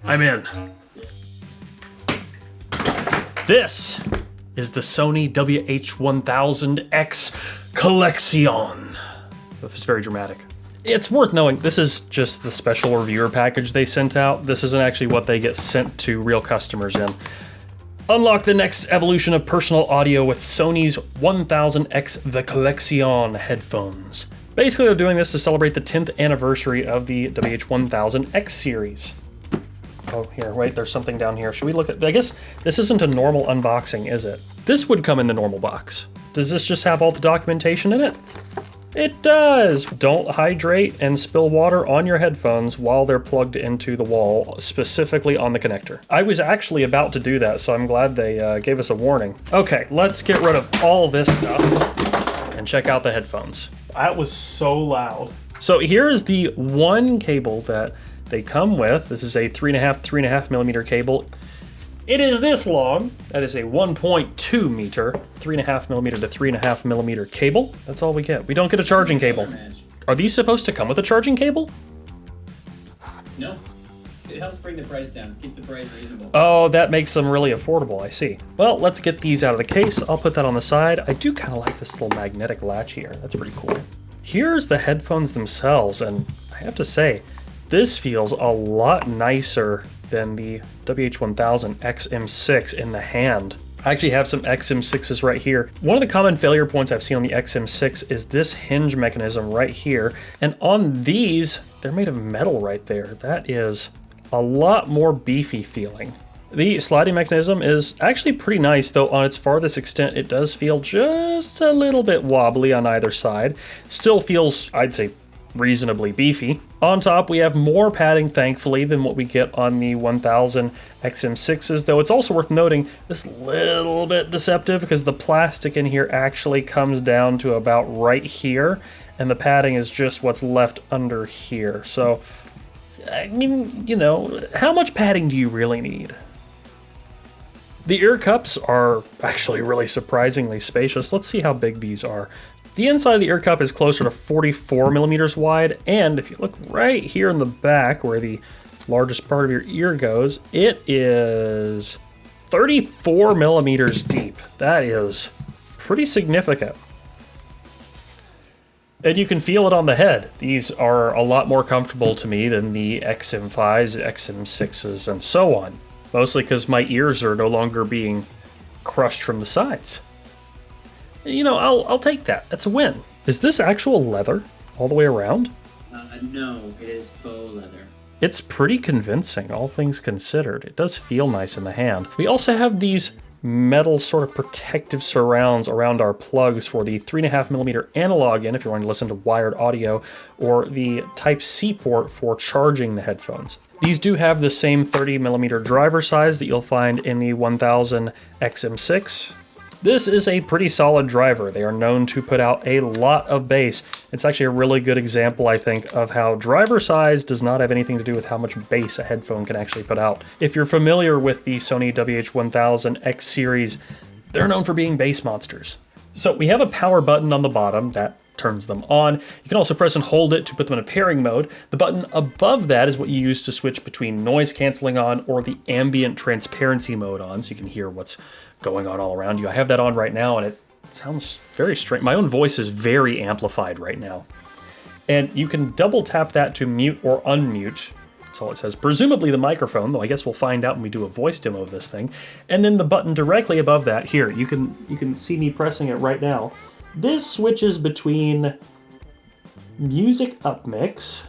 I'm in. This is the Sony WH-1000X Collexion. It's very dramatic. It's worth knowing, this is just the special reviewer package they sent out. This isn't actually what they get sent to real customers in. Unlock the next evolution of personal audio with Sony's 1000X The Collexion headphones. Basically, they're doing this to celebrate the 10th anniversary of the WH-1000X series. Oh, here, wait, there's something down here. Should we look at, I guess this isn't a normal unboxing, is it? This would come in the normal box. Does this just have all the documentation in it? It does! Don't hydrate and spill water on your headphones while they're plugged into the wall, specifically on the connector. I was actually about to do that, so I'm glad they gave us a warning. Okay, let's get rid of all this stuff and check out the headphones. That was so loud. So here is the one cable that they come with. This is a 3.5 millimeter cable. It is this long. That is a 1.2 meter, 3.5 millimeter to 3.5 millimeter cable. That's all we get. We don't get a charging cable. Are these supposed to come with a charging cable? No. It helps bring the price down, keeps the price reasonable. Oh, that makes them really affordable, I see. Well, let's get these out of the case. I'll put that on the side. I do kind of like this little magnetic latch here. That's pretty cool. Here's the headphones themselves, and I have to say, this feels a lot nicer than the WH-1000 XM6 in the hand. I actually have some XM6s right here. One of the common failure points I've seen on the XM6 is this hinge mechanism right here. And on these, they're made of metal right there. That is a lot more beefy feeling. The sliding mechanism is actually pretty nice, though on its farthest extent, it does feel just a little bit wobbly on either side. Still feels, I'd say, reasonably beefy. On top, we have more padding, thankfully, than what we get on the 1000 XM6s, though it's also worth noting this little bit deceptive because the plastic in here actually comes down to about right here, and the padding is just what's left under here. So, I mean, you know, how much padding do you really need? The ear cups are actually really surprisingly spacious. Let's see how big these are. The inside of the ear cup is closer to 44 millimeters wide, and if you look right here in the back where the largest part of your ear goes, it is 34 millimeters deep. That is pretty significant. And you can feel it on the head. These are a lot more comfortable to me than the XM5s, XM6s, and so on. Mostly because my ears are no longer being crushed from the sides. You know, I'll take that. That's a win. Is this actual leather all the way around? No, it is faux leather. It's pretty convincing, all things considered. It does feel nice in the hand. We also have these metal sort of protective surrounds around our plugs for the 3.5 millimeter analog in if you want to listen to wired audio, or the Type-C port for charging the headphones. These do have the same 30 millimeter driver size that you'll find in the 1000 XM6. This is a pretty solid driver. They are known to put out a lot of bass. It's actually a really good example, I think, of how driver size does not have anything to do with how much bass a headphone can actually put out. If you're familiar with the Sony WH-1000X series, they're known for being bass monsters. So we have a power button on the bottom that turns them on. You can also press and hold it to put them in a pairing mode. The button above that is what you use to switch between noise canceling on or the ambient transparency mode on, so you can hear what's going on all around you. I have that on right now and it sounds very strange. My own voice is very amplified right now. And you can double tap that to mute or unmute. That's all it says. Presumably the microphone, though I guess we'll find out when we do a voice demo of this thing. And then the button directly above that, here, you can see me pressing it right now. This switches between music upmix,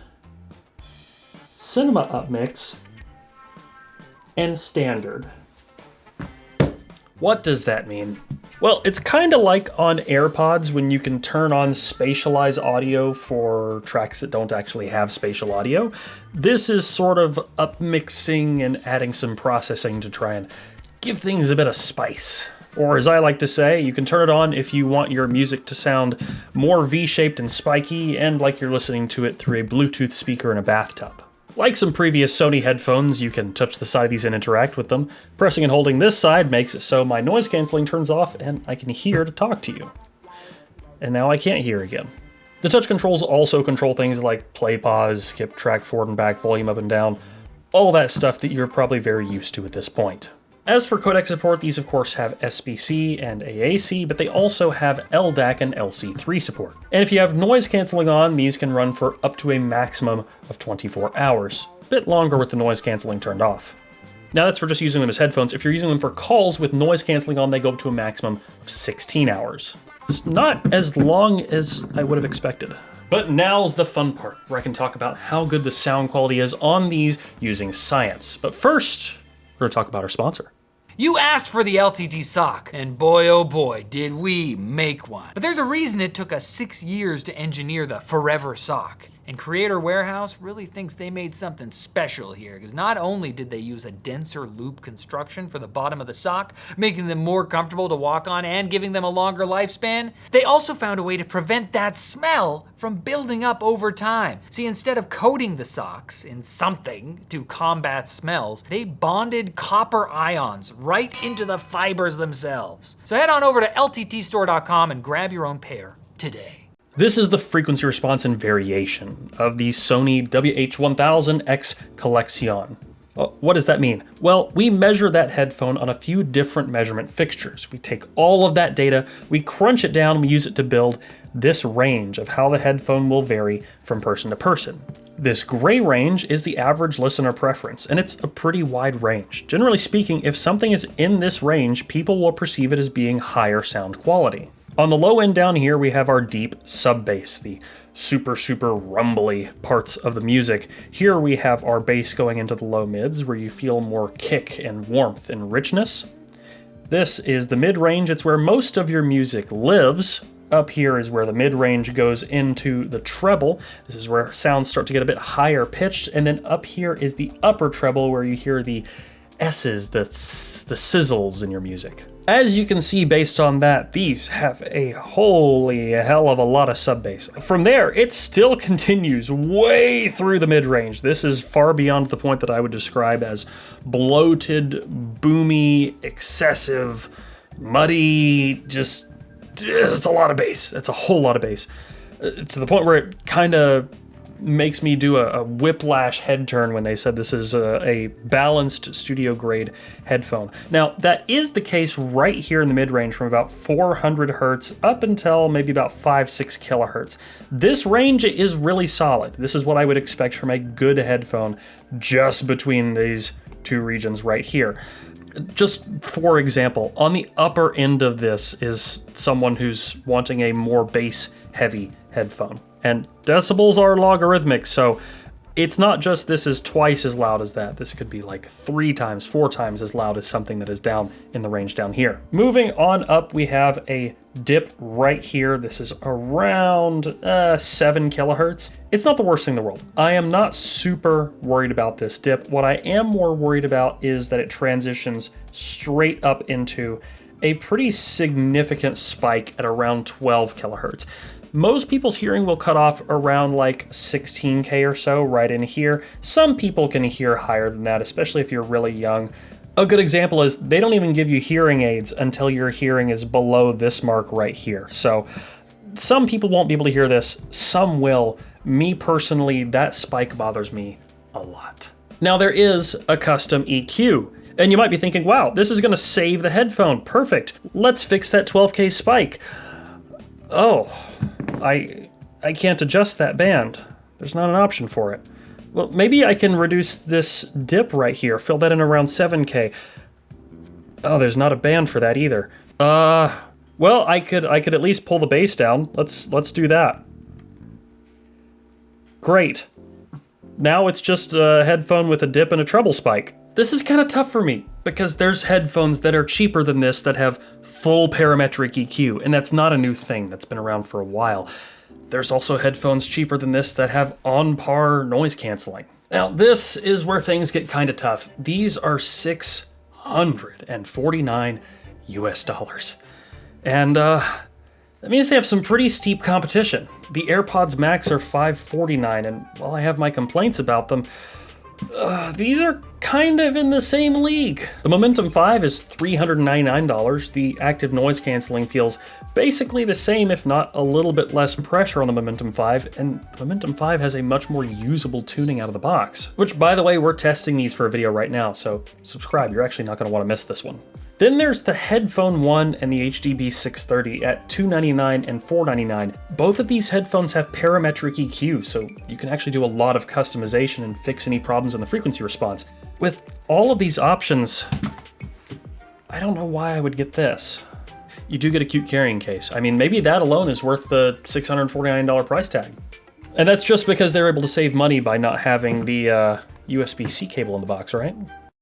cinema upmix, and standard. What does that mean? Well, it's kind of like on AirPods when you can turn on spatialize audio for tracks that don't actually have spatial audio. This is sort of upmixing and adding some processing to try and give things a bit of spice. Or as I like to say, you can turn it on if you want your music to sound more V-shaped and spiky and like you're listening to it through a Bluetooth speaker in a bathtub. Like some previous Sony headphones, you can touch the side of these and interact with them. Pressing and holding this side makes it so my noise canceling turns off and I can hear to talk to you. And now I can't hear again. The touch controls also control things like play, pause, skip, track forward and back, volume up and down, all that stuff that you're probably very used to at this point. As for codec support, these of course have SBC and AAC, but they also have LDAC and LC3 support. And if you have noise canceling on, these can run for up to a maximum of 24 hours. A bit longer with the noise canceling turned off. Now that's for just using them as headphones. If you're using them for calls with noise canceling on, they go up to a maximum of 16 hours. It's not as long as I would have expected. But now's the fun part, where I can talk about how good the sound quality is on these using science. But first, we're gonna talk about our sponsor. You asked for the LTT sock, and boy oh boy, did we make one. But there's a reason it took us 6 years to engineer the Forever sock. And Creator Warehouse really thinks they made something special here, because not only did they use a denser loop construction for the bottom of the sock, making them more comfortable to walk on and giving them a longer lifespan, they also found a way to prevent that smell from building up over time. See, instead of coating the socks in something to combat smells, they bonded copper ions right into the fibers themselves. So head on over to lttstore.com and grab your own pair today. This is the frequency response and variation of the Sony WH-1000X Collexion. What does that mean? Well, we measure that headphone on a few different measurement fixtures. We take all of that data, we crunch it down, we use it to build this range of how the headphone will vary from person to person. This gray range is the average listener preference, and it's a pretty wide range. Generally speaking, if something is in this range, people will perceive it as being higher sound quality. On the low end down here, we have our deep sub-bass, the super rumbly parts of the music. Here we have our bass going into the low mids, where you feel more kick and warmth and richness. This is the mid-range. It's where most of your music lives. Up here is where the mid-range goes into the treble. This is where sounds start to get a bit higher pitched. And then up here is the upper treble, where you hear the S's, the sizzles in your music. As you can see based on that, these have a holy hell of a lot of sub-bass. From there, it still continues way through the mid-range. This is far beyond the point that I would describe as bloated, boomy, excessive, muddy, just, it's a lot of bass. It's a whole lot of bass. To the point where it kind of makes me do a whiplash head turn when they said this is a balanced studio grade headphone. Now that is the case right here in the mid-range from about 400 hertz up until maybe about 5-6 kilohertz. This range is really solid. This is what I would expect from a good headphone just between these two regions right here. Just for example, on the upper end of this is someone who's wanting a more bass heavy headphone. And decibels are logarithmic, so it's not just this is twice as loud as that. This could be like 3 times, 4 times as loud as something that is down in the range down here. Moving on up, we have a dip right here. This is around 7 kilohertz. It's not the worst thing in the world. I am not super worried about this dip. What I am more worried about is that it transitions straight up into a pretty significant spike at around 12 kilohertz. Most people's hearing will cut off around like 16K or so right in here. Some people can hear higher than that, especially if you're really young. A good example is they don't even give you hearing aids until your hearing is below this mark right here. So some people won't be able to hear this, some will. Me personally, that spike bothers me a lot. Now there is a custom EQ. And you might be thinking, wow, this is gonna save the headphone, perfect. Let's fix that 12K spike. Oh, I can't adjust that band. There's not an option for it. Well, maybe I can reduce this dip right here, fill that in around 7K. Oh, there's not a band for that either. Well, I could at least pull the bass down. Let's do that. Great. Now it's just a headphone with a dip and a treble spike. This is kind of tough for me because there's headphones that are cheaper than this that have full parametric EQ, and that's not a new thing. That's been around for a while. There's also headphones cheaper than this that have on-par noise canceling. Now, this is where things get kind of tough. These are $649 US. And that means they have some pretty steep competition. The AirPods Max are $549, and while I have my complaints about them, These are kind of in the same league. The Momentum 5 is $399. The active noise canceling feels basically the same, if not a little bit less pressure on the Momentum 5, and the Momentum 5 has a much more usable tuning out of the box. Which, by the way, we're testing these for a video right now, so subscribe, you're actually not gonna wanna miss this one. Then there's the Headphone 1 and the HDB 630 at $299 and $499. Both of these headphones have parametric EQ, so you can actually do a lot of customization and fix any problems in the frequency response. With all of these options, I don't know why I would get this. You do get a cute carrying case. I mean, maybe that alone is worth the $649 price tag. And that's just because they're able to save money by not having the USB-C cable in the box, right?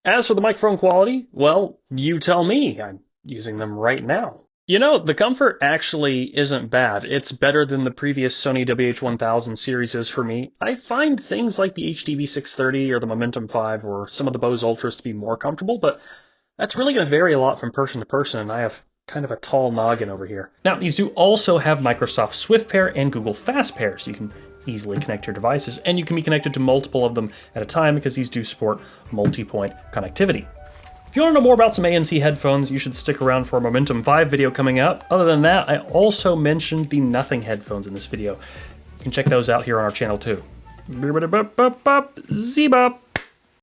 As for the microphone quality, well, you tell me. I'm using them right now. You know, the comfort actually isn't bad. It's better than the previous Sony WH-1000 series is for me. I find things like the HDB 630 or the Momentum 5 or some of the Bose Ultras to be more comfortable, but that's really going to vary a lot from person to person, and I have kind of a tall noggin over here. Now, these do also have Microsoft Swift Pair and Google Fast Pair, so you can easily connect your devices, and you can be connected to multiple of them at a time because these do support multi-point connectivity. If you want to know more about some ANC headphones, you should stick around for a Momentum 5 video coming up. Other than that, I also mentioned the Nothing headphones in this video. You can check those out here on our channel too. Zebop!